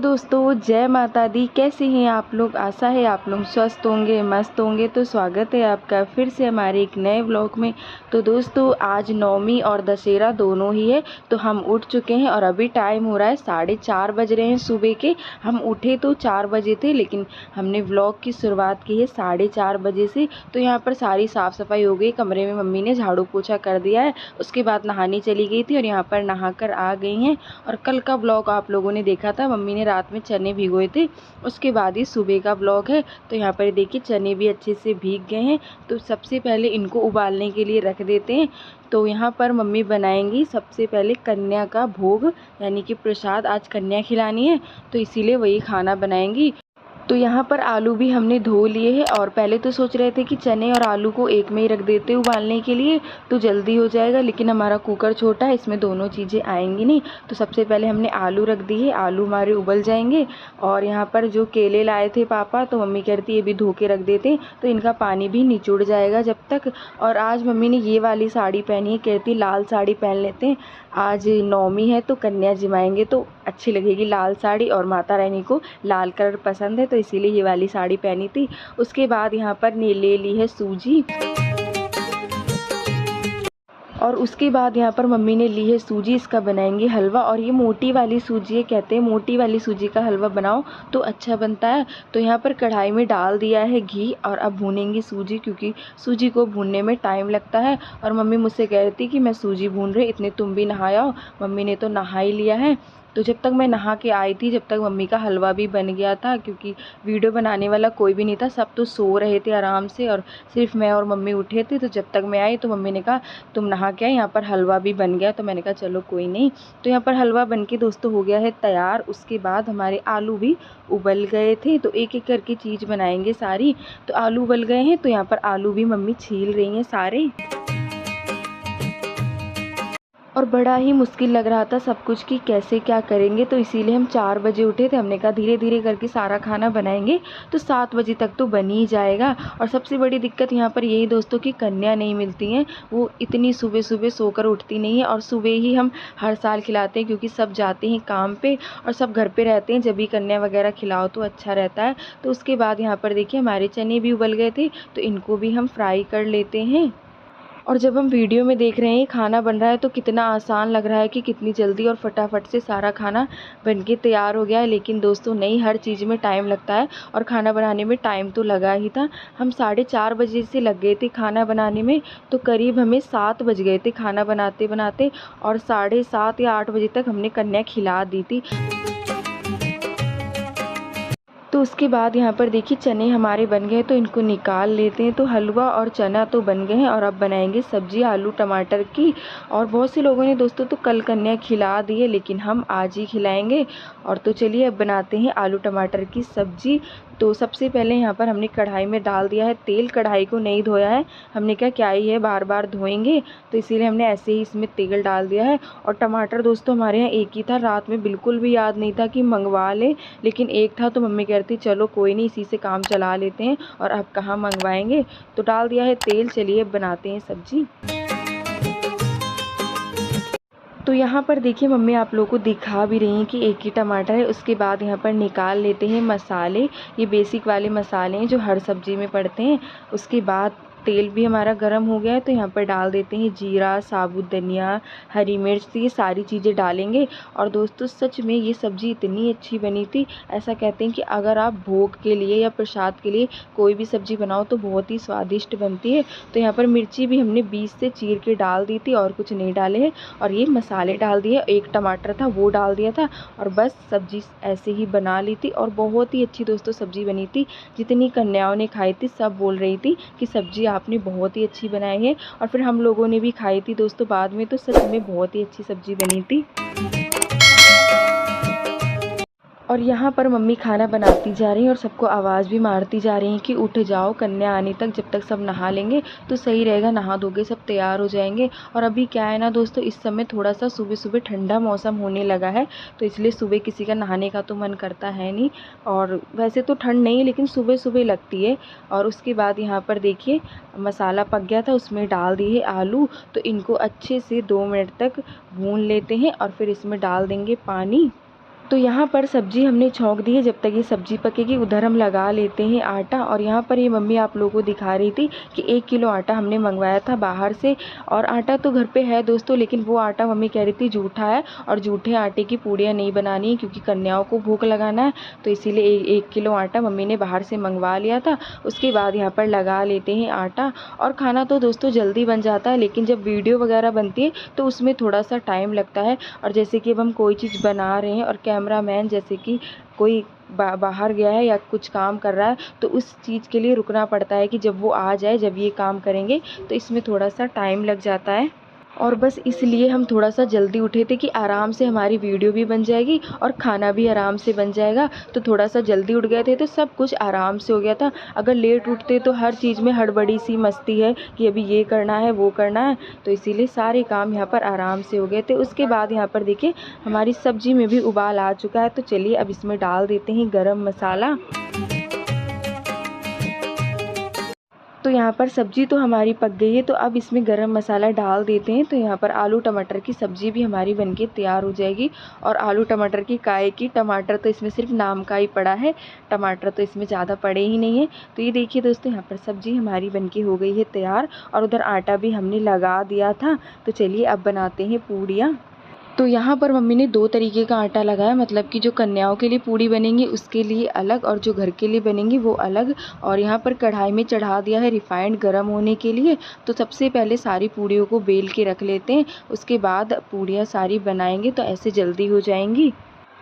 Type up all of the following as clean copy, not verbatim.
दोस्तों जय माता दी। कैसे हैं आप लोग? आशा है आप लोग स्वस्थ होंगे, मस्त होंगे। तो स्वागत है आपका फिर से हमारे एक नए व्लॉग में। तो दोस्तों आज नवमी और दशहरा दोनों ही है, तो हम उठ चुके हैं और अभी टाइम हो रहा है 4:30 बज रहे हैं सुबह के। हम उठे तो 4 बजे थे, लेकिन हमने व्लॉग की शुरुआत की है 4:30 बजे से। तो यहाँ पर सारी साफ़ सफाई हो गई, कमरे में मम्मी ने झाड़ू पोछा कर दिया है। उसके बाद नहाने चली गई थी और यहाँ पर नहाकर आ गई हैं। और कल का व्लॉग आप लोगों ने देखा था, मम्मी ने रात में चने भिगोए थे, उसके बाद ही सुबह का व्लॉग है। तो यहाँ पर देखिए चने भी अच्छे से भीग गए हैं। तो सबसे पहले इनको उबालने के लिए रख देते हैं। तो यहाँ पर मम्मी बनाएंगी सबसे पहले कन्या का भोग, यानी कि प्रसाद। आज कन्या खिलानी है तो इसीलिए वही खाना बनाएंगी। तो यहाँ पर आलू भी हमने धो लिए हैं और पहले तो सोच रहे थे कि चने और आलू को एक में ही रख देते उबालने के लिए तो जल्दी हो जाएगा, लेकिन हमारा कुकर छोटा है, इसमें दोनों चीज़ें आएंगी नहीं। तो सबसे पहले हमने आलू रख दी है, आलू हमारे उबल जाएंगे। और यहाँ पर जो केले लाए थे पापा, तो मम्मी कहती है ये भी धो के रख देते हैं, तो इनका पानी भी निचुड़ जाएगा जब तक। और आज मम्मी ने ये वाली साड़ी पहनी है, कहती लाल साड़ी पहन लेते हैं, आज नवमी है तो कन्या जिमाएंगे तो अच्छी लगेगी लाल साड़ी, और माता रानी को लाल कलर पसंद है तो इसीलिए ये वाली साड़ी पहनी थी। उसके बाद यहाँ पर ले ली है सूजी, और उसके बाद यहाँ पर मम्मी ने ली है सूजी, इसका बनाएंगे हलवा। और ये मोटी वाली सूजी है, कहते हैं मोटी वाली सूजी का हलवा बनाओ तो अच्छा बनता है। तो यहाँ पर कढ़ाई में डाल दिया है घी और अब भूनेंगी सूजी, क्योंकि सूजी को भूनने में टाइम लगता है। और मम्मी मुझसे कह रही थी कि मैं सूजी भून रही, इतने तुम भी नहाया हो। मम्मी ने तो नहा ही लिया है। तो जब तक मैं नहा के आई थी, जब तक मम्मी का हलवा भी बन गया था, क्योंकि वीडियो बनाने वाला कोई भी नहीं था, सब तो सो रहे थे आराम से और सिर्फ मैं और मम्मी उठे थे। तो जब तक मैं आई तो मम्मी ने कहा तुम नहा के आए, यहाँ पर हलवा भी बन गया। तो मैंने कहा चलो कोई नहीं। तो यहाँ पर हलवा बन के दोस्तों हो गया है तैयार। उसके बाद हमारे आलू भी उबल गए थे, तो एक एक करके चीज़ बनाएंगे सारी। तो आलू उबल गए हैं, तो यहाँ पर आलू भी मम्मी छील रही हैं सारे। और बड़ा ही मुश्किल लग रहा था सब कुछ कि कैसे क्या करेंगे, तो इसीलिए हम 4 बजे उठे थे। हमने कहा धीरे धीरे करके सारा खाना बनाएंगे तो 7 बजे तक तो बन ही जाएगा। और सबसे बड़ी दिक्कत यहाँ पर यही दोस्तों की कन्या नहीं मिलती हैं, वो इतनी सुबह सुबह सोकर उठती नहीं है। और सुबह ही हम हर साल खिलाते हैं, क्योंकि सब जाते हैं काम पे और सब घर पे रहते हैं, जब भी कन्या वगैरह खिलाओ तो अच्छा रहता है। तो उसके बाद यहाँ पर देखिए हमारे चने भी उबल गए थे, तो इनको भी हम फ्राई कर लेते हैं। और जब हम वीडियो में देख रहे हैं खाना बन रहा है तो कितना आसान लग रहा है कि कितनी जल्दी और फटाफट से सारा खाना बनके तैयार हो गया है, लेकिन दोस्तों नहीं, हर चीज़ में टाइम लगता है और खाना बनाने में टाइम तो लगा ही था। हम 4:30 बजे से लग गए थे खाना बनाने में, तो करीब हमें 7 बज गए थे खाना बनाते बनाते, और 7:30 या 8 बजे तक हमने कन्या खिला दी थी। तो उसके बाद यहाँ पर देखिए चने हमारे बन गए, तो इनको निकाल लेते हैं। तो हलवा और चना तो बन गए हैं और अब बनाएंगे सब्जी आलू टमाटर की। और बहुत से लोगों ने दोस्तों तो कल कन्या खिला दी है, लेकिन हम आज ही खिलाएंगे। और तो चलिए अब बनाते हैं आलू टमाटर की सब्जी। तो सबसे पहले यहाँ पर हमने कढ़ाई में डाल दिया है तेल, कढ़ाई को नहीं धोया है, हमने क्या ही है बार बार धोएंगे, तो इसीलिए हमने ऐसे ही इसमें तेल डाल दिया है। और टमाटर दोस्तों हमारे यहाँ एक ही था, रात में बिल्कुल भी याद नहीं था कि मंगवा लें, लेकिन एक था तो मम्मी कहती चलो कोई नहीं इसी से काम चला लेते हैं, और अब कहाँ मंगवाएंगे। तो डाल दिया है तेल, चलिए बनाते हैं सब्जी। तो यहाँ पर देखिए मम्मी आप लोगों को दिखा भी रही हैं कि एक ही टमाटर है। उसके बाद यहाँ पर निकाल लेते हैं मसाले, ये बेसिक वाले मसाले हैं जो हर सब्जी में पड़ते हैं। उसके बाद तेल भी हमारा गर्म हो गया है, तो यहाँ पर डाल देते हैं जीरा, साबुत धनिया, हरी मिर्च, तो ये सारी चीज़ें डालेंगे। और दोस्तों सच में ये सब्ज़ी इतनी अच्छी बनी थी, ऐसा कहते हैं कि अगर आप भोग के लिए या प्रसाद के लिए कोई भी सब्ज़ी बनाओ तो बहुत ही स्वादिष्ट बनती है। तो यहाँ पर मिर्ची भी हमने बीच से चीर के डाल दी थी और कुछ नहीं डाले हैं। और ये मसाले डाल दिए, एक टमाटर था वो डाल दिया था, और बस सब्ज़ी ऐसे ही बना ली थी। और बहुत ही अच्छी दोस्तों सब्ज़ी बनी थी, जितनी कन्याओं ने खाई थी सब बोल रही थी कि सब्ज़ी आपने बहुत ही अच्छी बनाई है। और फिर हम लोगों ने भी खाई थी दोस्तों बाद में, तो सच में बहुत ही अच्छी सब्ज़ी बनी थी। और यहाँ पर मम्मी खाना बनाती जा रही हैं और सबको आवाज़ भी मारती जा रही हैं कि उठ जाओ, कन्या आने तक जब तक सब नहा लेंगे तो सही रहेगा, नहा धोके सब तैयार हो जाएंगे। और अभी क्या है ना दोस्तों, इस समय थोड़ा सा सुबह सुबह ठंडा मौसम होने लगा है, तो इसलिए सुबह किसी का नहाने का तो मन करता है नहीं। और वैसे तो ठंड नहीं, लेकिन सुबह सुबह लगती है। और उसके बाद यहाँ पर देखिए मसाला पक गया था, उसमें डाल दिए आलू, तो इनको अच्छे से 2 मिनट तक भून लेते हैं और फिर इसमें डाल देंगे पानी। तो यहाँ पर सब्ज़ी हमने छौंक दी है। जब तक ये सब्ज़ी पकेगी उधर हम लगा लेते हैं आटा। और यहाँ पर ये मम्मी आप लोगों को दिखा रही थी कि 1 किलो आटा हमने मंगवाया था बाहर से। और आटा तो घर पे है दोस्तों, लेकिन वो आटा मम्मी कह रही थी जूठा है और जूठे आटे की पूड़ियाँ नहीं बनानी है क्योंकि कन्याओं को भोग लगाना है। तो इसीलिए 1 किलो आटा मम्मी ने बाहर से मंगवा लिया था। उसके बाद यहाँ पर लगा लेते हैं आटा। और खाना तो दोस्तों जल्दी बन जाता है, लेकिन जब वीडियो वगैरह बनती है तो उसमें थोड़ा सा टाइम लगता है। और जैसे कि अब हम कोई चीज़ बना रहे हैं और कैमरामैन जैसे कि कोई बाहर गया है या कुछ काम कर रहा है, तो उस चीज़ के लिए रुकना पड़ता है कि जब वो आ जाए, जब ये काम करेंगे, तो इसमें थोड़ा सा टाइम लग जाता है। और बस इसलिए हम थोड़ा सा जल्दी उठे थे कि आराम से हमारी वीडियो भी बन जाएगी और खाना भी आराम से बन जाएगा। तो थोड़ा सा जल्दी उठ गए थे तो सब कुछ आराम से हो गया था। अगर लेट उठते तो हर चीज़ में हड़बड़ी सी मस्ती है कि अभी ये करना है वो करना है, तो इसीलिए सारे काम यहाँ पर आराम से हो गए थे। उसके बाद यहाँ पर देखिए हमारी सब्ज़ी में भी उबाल आ चुका है। तो चलिए अब इसमें डाल देते हैं गरम मसाला। तो यहाँ पर सब्ज़ी तो हमारी पक गई है, तो अब इसमें गरम मसाला डाल देते हैं। तो यहाँ पर आलू टमाटर की सब्ज़ी भी हमारी बनके तैयार हो जाएगी। और आलू टमाटर की काहे की, टमाटर तो इसमें सिर्फ नाम का ही पड़ा है, टमाटर तो इसमें ज़्यादा पड़े ही नहीं है। तो ये देखिए दोस्तों यहाँ पर सब्ज़ी हमारी बनके हो गई है तैयार। और उधर आटा भी हमने लगा दिया था। तो चलिए अब बनाते हैं पूड़ियाँ। तो यहाँ पर मम्मी ने 2 तरीके का आटा लगाया, मतलब कि जो कन्याओं के लिए पूड़ी बनेंगी उसके लिए अलग और जो घर के लिए बनेंगी वो अलग। और यहाँ पर कढ़ाई में चढ़ा दिया है रिफाइंड गर्म होने के लिए। तो सबसे पहले सारी पूड़ियों को बेल के रख लेते हैं, उसके बाद पूड़ियाँ सारी बनाएंगे तो ऐसे जल्दी हो जाएंगी।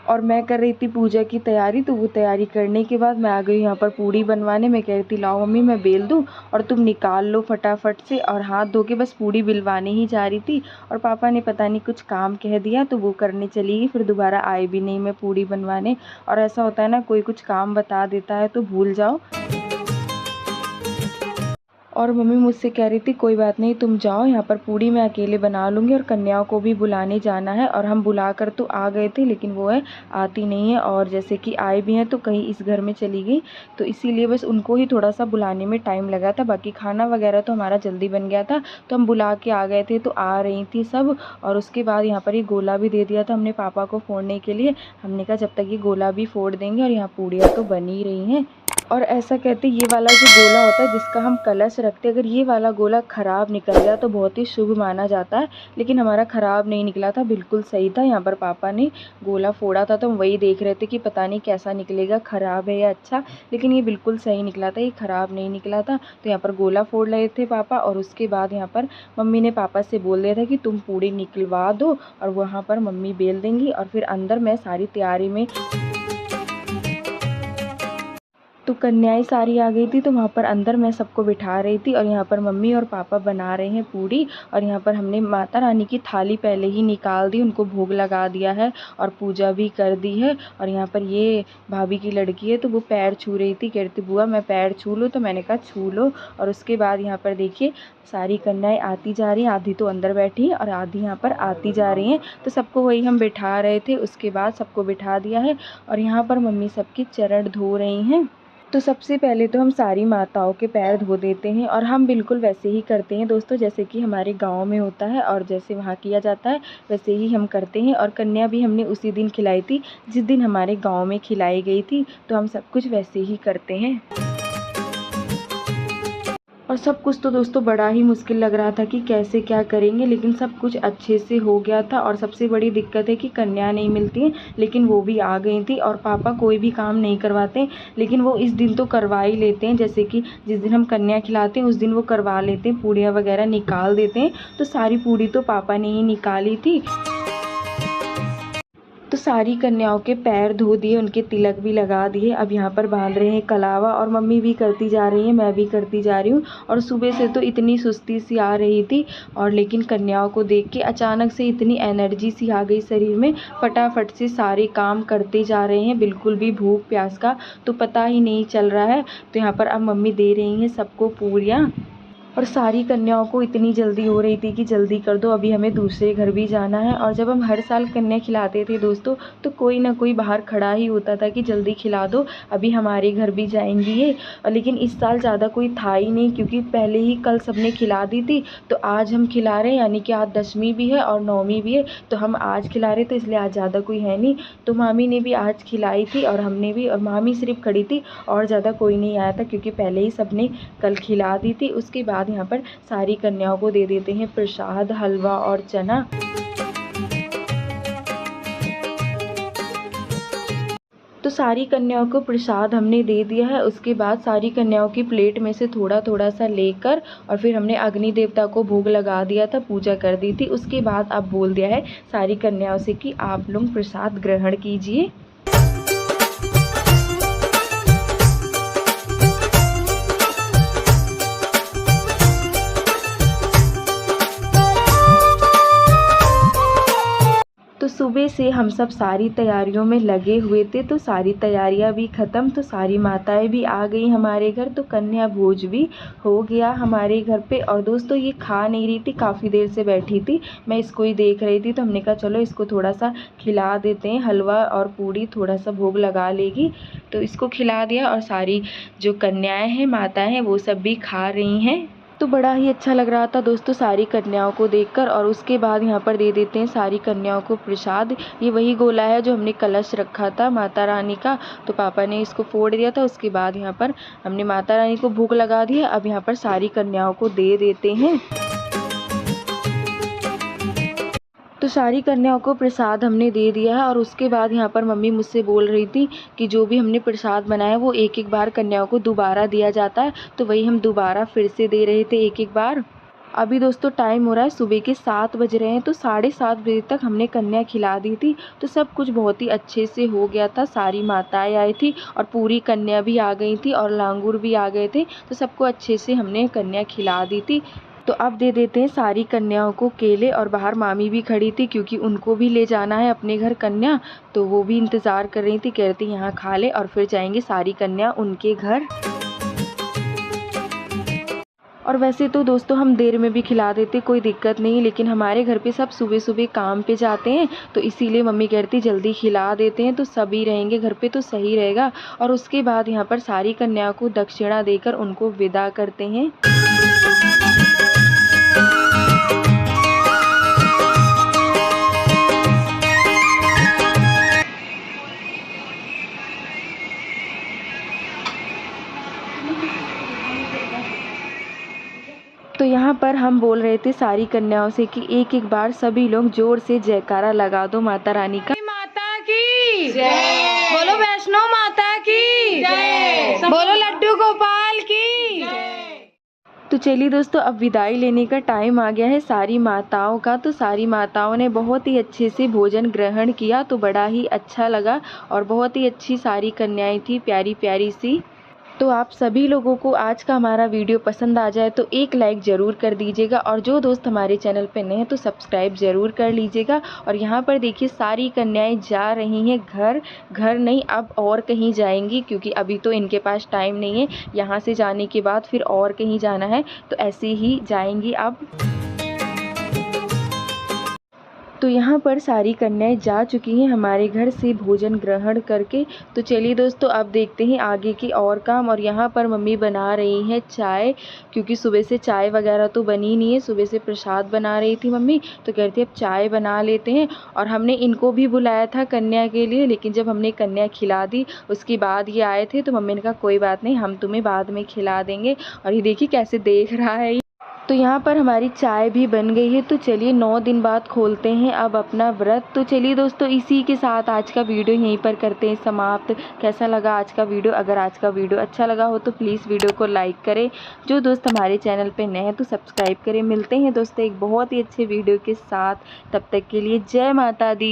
और मैं कर रही थी पूजा की तैयारी, तो वो तैयारी करने के बाद मैं आ गई यहाँ पर पूड़ी बनवाने। मैं कह रही थी लाओ मम्मी मैं बेल दूँ और तुम निकाल लो फटाफट से। और हाथ धो के बस पूड़ी बिलवाने ही जा रही थी और पापा ने पता नहीं कुछ काम कह दिया तो वो करने चली गई। फिर दोबारा आई भी नहीं मैं पूड़ी बनवाने। और ऐसा होता है ना, कोई कुछ काम बता देता है तो भूल जाओ। और मम्मी मुझसे कह रही थी कोई बात नहीं तुम जाओ, यहाँ पर पूड़ी मैं अकेले बना लूँगी और कन्याओं को भी बुलाने जाना है। और हम बुला कर तो आ गए थे, लेकिन वो है आती नहीं है। और जैसे कि आए भी हैं तो कहीं इस घर में चली गई, तो इसीलिए बस उनको ही थोड़ा सा बुलाने में टाइम लगा था। बाकी खाना वगैरह तो हमारा जल्दी बन गया था। तो हम बुला के आ गए थे तो आ रही थी सब। और उसके बाद यहाँ पर ये गोला भी दे दिया था हमने पापा को फोड़ने के लिए। हमने कहा जब तक ये गोला भी फोड़ देंगे, और यहाँ पूड़ियाँ तो बन ही रही हैं। और ऐसा कहते ये वाला जो गोला होता है जिसका हम कलश रखते हैं, अगर ये वाला गोला ख़राब निकल गया तो बहुत ही शुभ माना जाता है। लेकिन हमारा ख़राब नहीं निकला था, बिल्कुल सही था। यहाँ पर पापा ने गोला फोड़ा था तो हम वही देख रहे थे कि पता नहीं कैसा निकलेगा, ख़राब है या अच्छा। लेकिन ये बिल्कुल सही निकला था, ये ख़राब नहीं निकला था। तो यहाँ पर गोला फोड़ रहे थे पापा। और उसके बाद यहाँ पर मम्मी ने पापा से बोल दिया था कि तुम पूड़ी निकलवा दो और वहाँ पर मम्मी बेल देंगी। और फिर अंदर मैं सारी तैयारी में, तो कन्याएं सारी आ गई थी तो वहाँ पर अंदर मैं सबको बिठा रही थी। और यहाँ पर मम्मी और पापा बना रहे हैं पूड़ी। और यहाँ पर हमने माता रानी की थाली पहले ही निकाल दी, उनको भोग लगा दिया है और पूजा भी कर दी है। और यहाँ पर ये भाभी की लड़की है तो वो पैर छू रही थी, कह रही थी बुआ मैं पैर छू लूँ, तो मैंने कहा छू लो। और उसके बाद यहाँ पर देखिए सारी कन्याएं आती जा रही हैं, आधी तो अंदर बैठी हैं और आधी यहाँ पर आती जा रही हैं। तो सबको वही हम बिठा रहे थे, उसके बाद सबको बिठा दिया है। और यहाँ पर मम्मी सबके चरण धो रही हैं। तो सबसे पहले तो हम सारी माताओं के पैर धो देते हैं। और हम बिल्कुल वैसे ही करते हैं दोस्तों जैसे कि हमारे गांव में होता है और जैसे वहाँ किया जाता है वैसे ही हम करते हैं। और कन्या भी हमने उसी दिन खिलाई थी जिस दिन हमारे गांव में खिलाई गई थी। तो हम सब कुछ वैसे ही करते हैं। और सब कुछ तो दोस्तों बड़ा ही मुश्किल लग रहा था कि कैसे क्या करेंगे, लेकिन सब कुछ अच्छे से हो गया था। और सबसे बड़ी दिक्कत है कि कन्या नहीं मिलती है, लेकिन वो भी आ गई थी। और पापा कोई भी काम नहीं करवाते, लेकिन वो इस दिन तो करवा ही लेते हैं। जैसे कि जिस दिन हम कन्या खिलाते हैं उस दिन वो करवा लेते हैं, पूड़ियाँ वगैरह निकाल देते हैं। तो सारी पूड़ी तो पापा ने ही निकाली थी। तो सारी कन्याओं के पैर धो दिए, उनके तिलक भी लगा दिए। अब यहाँ पर बांध रहे हैं कलावा और मम्मी भी करती जा रही है, मैं भी करती जा रही हूँ। और सुबह से तो इतनी सुस्ती सी आ रही थी, और लेकिन कन्याओं को देख के अचानक से इतनी एनर्जी सी आ गई शरीर में, फटाफट से सारे काम करते जा रहे हैं। बिल्कुल भी भूख प्यास का तो पता ही नहीं चल रहा है। तो यहाँ पर अब मम्मी दे रही हैं सबको पूड़ियाँ। और सारी कन्याओं को इतनी जल्दी हो रही थी कि जल्दी कर दो, अभी हमें दूसरे घर भी जाना है। और जब हम हर साल कन्या खिलाते थे दोस्तों, तो कोई ना कोई बाहर खड़ा ही होता था कि जल्दी खिला दो, अभी हमारे घर भी जाएंगी ये। लेकिन इस साल ज़्यादा कोई था ही नहीं, क्योंकि पहले ही कल सबने खिला दी थी। तो आज हम खिला रहे हैं, यानी कि आज 10वीं भी है और 9वीं भी है, तो हम आज खिला रहे, तो इसलिए आज ज़्यादा कोई है नहीं। तो मामी ने भी आज खिलाई थी और हमने भी, और मामी सिर्फ खड़ी थी और ज़्यादा कोई नहीं आया था, क्योंकि पहले ही सबने कल खिला दी थी। उसके बाद यहाँ पर सारी कन्याओं को दे देते हैं प्रसाद, हलवा और चना। तो सारी कन्याओं को प्रसाद हमने दे दिया है। उसके बाद सारी कन्याओं की प्लेट में से थोड़ा थोड़ा सा लेकर और फिर हमने अग्नि देवता को भोग लगा दिया था, पूजा कर दी थी। उसके बाद अब बोल दिया है सारी कन्याओं से कि आप लोग प्रसाद ग्रहण कीजिए। तो सुबह से हम सब सारी तैयारियों में लगे हुए थे, तो सारी तैयारियां भी ख़त्म, तो सारी माताएं भी आ गई हमारे घर, तो कन्या भोज भी हो गया हमारे घर पे। और दोस्तों ये खा नहीं रही थी, काफ़ी देर से बैठी थी, मैं इसको ही देख रही थी, तो हमने कहा चलो इसको थोड़ा सा खिला देते हैं, हलवा और पूड़ी थोड़ा सा भोग लगा लेगी। तो इसको खिला दिया और सारी जो कन्याएँ हैं, माताएँ हैं, वो सब भी खा रही हैं। तो बड़ा ही अच्छा लग रहा था दोस्तों सारी कन्याओं को देखकर। और उसके बाद यहाँ पर दे देते हैं सारी कन्याओं को प्रसाद। ये वही गोला है जो हमने कलश रखा था माता रानी का, तो पापा ने इसको फोड़ दिया था। उसके बाद यहाँ पर हमने माता रानी को भोग लगा दिया। अब यहाँ पर सारी कन्याओं को दे देते हैं। तो सारी कन्याओं को प्रसाद हमने दे दिया है। और उसके बाद यहाँ पर मम्मी मुझसे बोल रही थी कि जो भी हमने प्रसाद बनाया वो एक एक बार कन्याओं को दोबारा दिया जाता है, तो वही हम दोबारा फिर से दे रहे थे एक एक बार। अभी दोस्तों टाइम हो रहा है सुबह के 7 बज रहे हैं, तो 7:30 बजे तक हमने कन्या खिला दी थी। तो सब कुछ बहुत ही अच्छे से हो गया था। सारी माताएं आई थी और पूरी कन्या भी आ गई थी और लांगूर भी आ गए थे, तो सबको अच्छे से हमने कन्या खिला दी थी। तो अब दे देते हैं सारी कन्याओं को केले। और बाहर मामी भी खड़ी थी, क्योंकि उनको भी ले जाना है अपने घर कन्या, तो वो भी इंतज़ार कर रही थी, कह रही थी यहाँ खा ले और फिर जाएंगे सारी कन्या उनके घर। और वैसे तो दोस्तों हम देर में भी खिला देते, कोई दिक्कत नहीं, लेकिन हमारे घर पे सब सुबह सुबह काम पे जाते हैं, तो इसीलिए मम्मी कहती जल्दी खिला देते हैं, तो सभी रहेंगे घर पे तो सही रहेगा। और उसके बाद यहाँ पर सारी कन्याओं को दक्षिणा देकर उनको विदा करते हैं। तो यहाँ पर हम बोल रहे थे सारी कन्याओं से कि एक एक बार सभी लोग जोर से जयकारा लगा दो माता रानी का। माता की जय। बोलो वैष्णो माता की जय। बोलो लड्डू गोपाल की जय। तो चलिए दोस्तों अब विदाई लेने का टाइम आ गया है सारी माताओं का। तो सारी माताओं ने बहुत ही अच्छे से भोजन ग्रहण किया, तो बड़ा ही अच्छा लगा और बहुत ही अच्छी सारी कन्याएं थी, प्यारी प्यारी सी। तो आप सभी लोगों को आज का हमारा वीडियो पसंद आ जाए तो एक लाइक ज़रूर कर दीजिएगा, और जो दोस्त हमारे चैनल पे नए हैं तो सब्सक्राइब ज़रूर कर लीजिएगा। और यहाँ पर देखिए सारी कन्याएं जा रही हैं घर नहीं, अब और कहीं जाएंगी, क्योंकि अभी तो इनके पास टाइम नहीं है, यहाँ से जाने के बाद फिर और कहीं जाना है, तो ऐसे ही जाएंगी अब। तो यहाँ पर सारी कन्याएं जा चुकी हैं हमारे घर से भोजन ग्रहण करके। तो चलिए दोस्तों अब देखते हैं आगे की और काम। और यहाँ पर मम्मी बना रही हैं चाय, क्योंकि सुबह से चाय वगैरह तो बनी नहीं है, सुबह से प्रसाद बना रही थी मम्मी, तो कहती अब चाय बना लेते हैं। और हमने इनको भी बुलाया था कन्या के लिए, लेकिन जब हमने कन्या खिला दी उसके बाद ये आए थे, तो मम्मी ने कहा कोई बात नहीं, हम तुम्हें बाद में खिला देंगे। और ये देखिए कैसे देख रहा है। तो यहाँ पर हमारी चाय भी बन गई है। तो चलिए 9 दिन बाद खोलते हैं अब अपना व्रत। तो चलिए दोस्तों इसी के साथ आज का वीडियो यहीं पर करते हैं समाप्त। कैसा लगा आज का वीडियो? अगर आज का वीडियो अच्छा लगा हो तो प्लीज़ वीडियो को लाइक करें। जो दोस्त हमारे चैनल पे नए हैं तो सब्सक्राइब करें। मिलते हैं दोस्तों एक बहुत ही अच्छे वीडियो के साथ, तब तक के लिए जय माता दी।